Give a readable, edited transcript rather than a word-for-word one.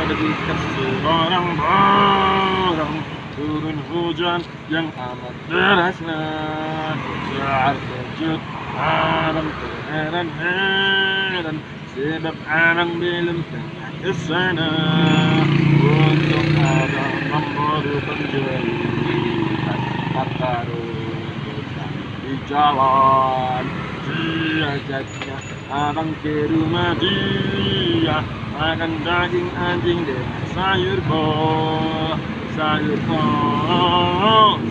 menerbitkan sebarang-barang. Turun hujan yang amat derasnya, saat kejut abang terheran-heran, sebab abang belum pernah kesana. Untuk abang memerlukan jelitan kata runtutan di jalan. Diajaknya abang ke rumah dia, makan daging anjing dengan sayur kol. Sayur kol